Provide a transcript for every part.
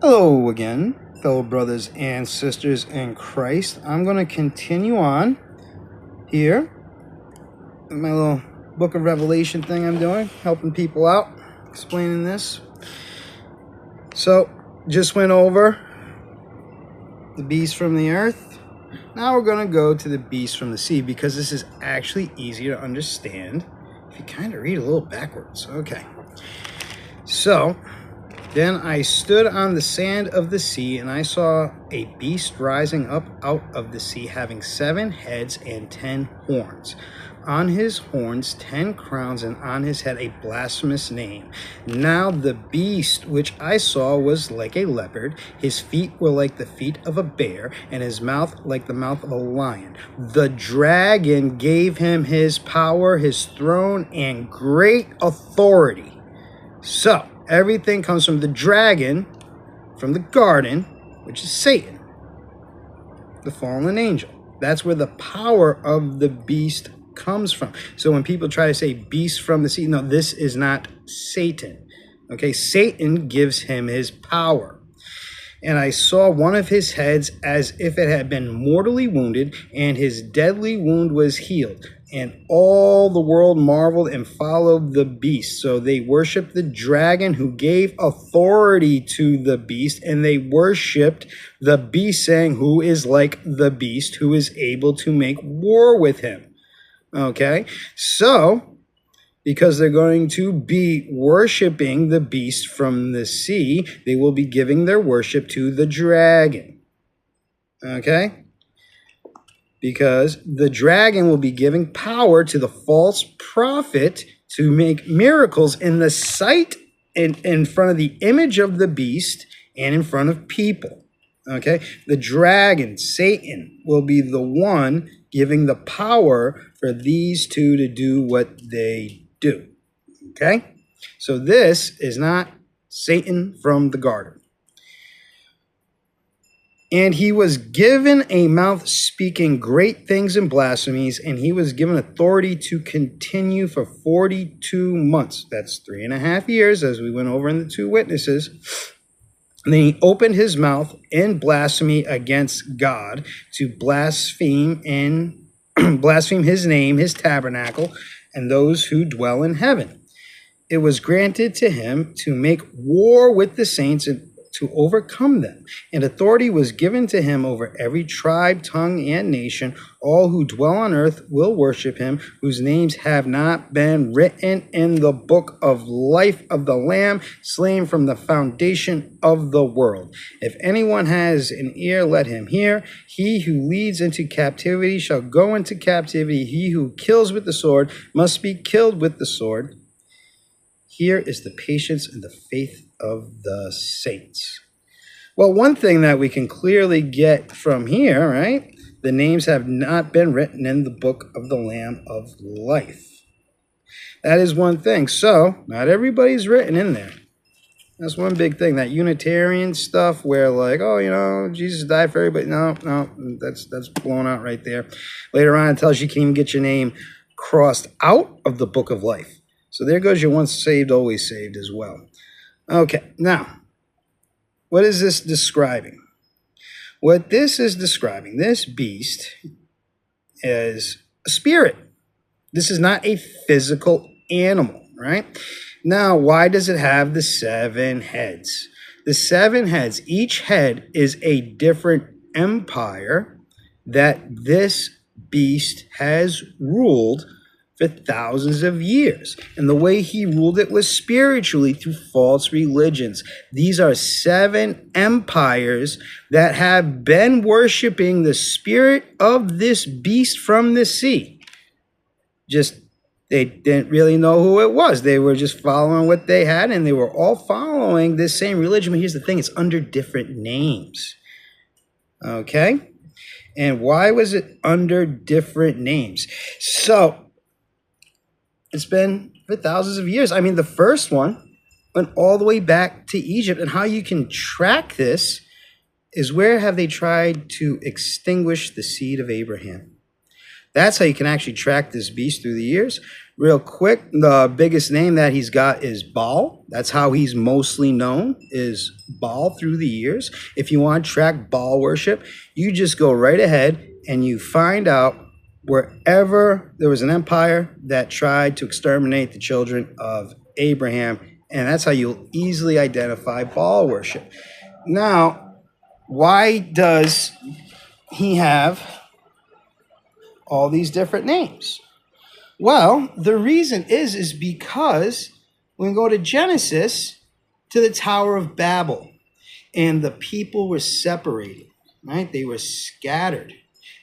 Hello again, fellow brothers and sisters in Christ. I'm going to continue on here with my little book of Revelation thing I'm doing, helping people out, explaining this. So, just went over the beast from the earth. Now we're going to go to the beast from the sea because this is actually easier to understand if you kind of read a little backwards. Okay. So, then I stood on the sand of the sea, and I saw a beast rising up out of the sea, having 7 heads and 10 horns. On his horns 10 crowns, and on his head a blasphemous name. Now the beast which I saw was like a leopard, his feet were like the feet of a bear, and his mouth like the mouth of a lion. The dragon gave him his power, his throne, and great authority. So, everything comes from the dragon, from the garden, which is Satan, the fallen angel. That's where the power of the beast comes from. So when people try to say beast from the sea, no, this is not Satan. Okay, Satan gives him his power. And I saw one of his heads as if it had been mortally wounded, and his deadly wound was healed. And all the world marveled and followed the beast. So they worshiped the dragon who gave authority to the beast, and they worshiped the beast, saying, who is like the beast, who is able to make war with him. Okay, so because they're going to be worshiping the beast from the sea, they will be giving their worship to the dragon. Okay? Because the dragon will be giving power to the false prophet to make miracles in the sight in front of the image of the beast and in front of people. Okay? The dragon, Satan, will be the one giving the power for these two to do what they do. Okay? So this is not Satan from the garden. And he was given a mouth speaking great things and blasphemies, and he was given authority to continue for 42 months. That's 3.5 years, as we went over in the 2 witnesses. And then he opened his mouth in blasphemy against God to blaspheme his name, his tabernacle, and those who dwell in heaven. It was granted to him to make war with the saints and to overcome them. And authority was given to him over every tribe, tongue, and nation. All who dwell on earth will worship him, whose names have not been written in the book of life of the Lamb, slain from the foundation of the world. If anyone has an ear, let him hear. He who leads into captivity shall go into captivity. He who kills with the sword must be killed with the sword. Here is the patience and the faith of the saints. Well, one thing that we can clearly get from here, right? The names have not been written in the book of the Lamb of life. That is one thing. So, not everybody's written in there. That's one big thing. That Unitarian stuff where like, oh, Jesus died for everybody. No, that's blown out right there. Later on, it tells you can even get your name crossed out of the book of life. So there goes your once saved, always saved as well. Okay, now, what is this describing? What this is describing, this beast, is a spirit. This is not a physical animal, right? Now, why does it have the 7 heads? The 7 heads, each head is a different empire that this beast has ruled for thousands of years. And the way he ruled it was spiritually through false religions. These are 7 empires that have been worshiping the spirit of this beast from the sea. They didn't really know who it was. They were just following what they had, and they were all following this same religion. But here's the thing, it's under different names. Okay? And why was it under different names? So, it's been for thousands of years. I mean, the first one went all the way back to Egypt. And how you can track this is where have they tried to extinguish the seed of Abraham? That's how you can actually track this beast through the years. Real quick, the biggest name that he's got is Baal. That's how he's mostly known, is Baal through the years. If you want to track Baal worship, you just go right ahead and you find out wherever there was an empire that tried to exterminate the children of Abraham, and that's how you'll easily identify Baal worship. Now, why does he have all these different names? Well, the reason is because when we go to Genesis, to the Tower of Babel, and the people were separated, right? They were scattered.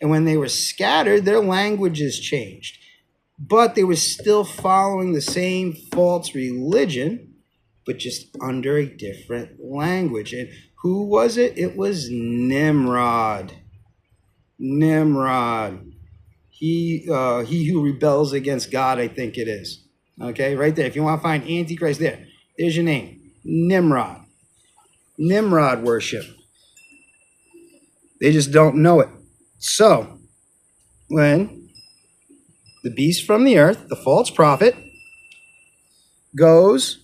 And when they were scattered, their languages changed. But they were still following the same false religion, but just under a different language. And who was it? It was Nimrod. Nimrod. He who rebels against God, I think it is. Okay, right there. If you want to find Antichrist, there's your name. Nimrod. Nimrod worship. They just don't know it. So, when the beast from the earth, the false prophet, goes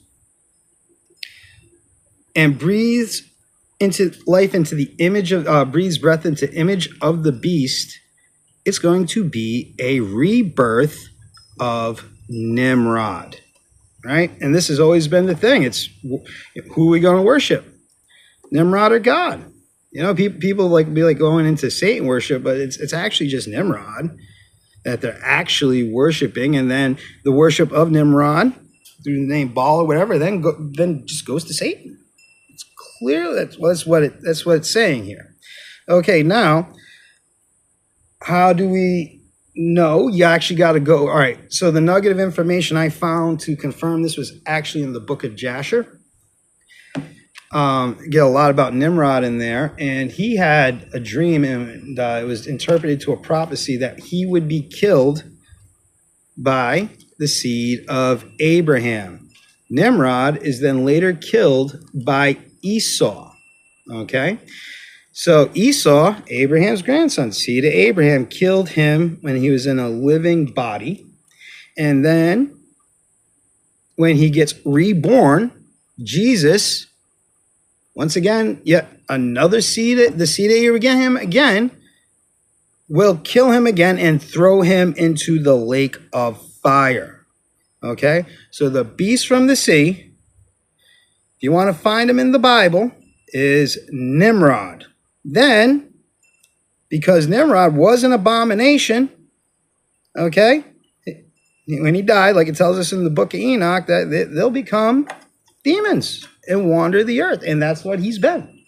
and breathes into life into the image of, breathes breath into image of the beast, it's going to be a rebirth of Nimrod, right? And this has always been the thing. It's who are we going to worship? Nimrod or God? You know, people be like going into Satan worship, but it's actually just Nimrod that they're actually worshiping, and then the worship of Nimrod through the name Baal or whatever, then just goes to Satan. It's clear that's what it's saying here. Okay, now, how do we know? You actually got to go. All right, so the nugget of information I found to confirm this was actually in the book of Jasher. Get a lot about Nimrod in there, and he had a dream, and it was interpreted to a prophecy that he would be killed by the seed of Abraham. Nimrod is then later killed by Esau. Okay, so Esau, Abraham's grandson, seed of Abraham, killed him when he was in a living body, and then when he gets reborn, Jesus, once again, yet another seed, the seed of Abraham again, will kill him again and throw him into the lake of fire. Okay? So the beast from the sea, if you want to find him in the Bible, is Nimrod. Then, because Nimrod was an abomination, okay, when he died, like it tells us in the book of Enoch, that they'll become demons and wander the earth. And that's what he's been.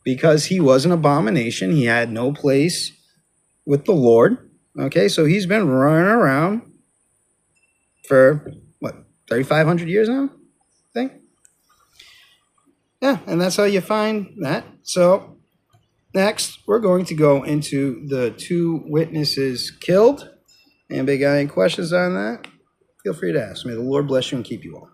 Because he was an abomination. He had no place with the Lord. Okay, so he's been running around for, 3,500 years now, I think? Yeah, and that's how you find that. So, next, we're going to go into the 2 witnesses killed. Anybody got any questions on that? Feel free to ask. May the Lord bless you and keep you all.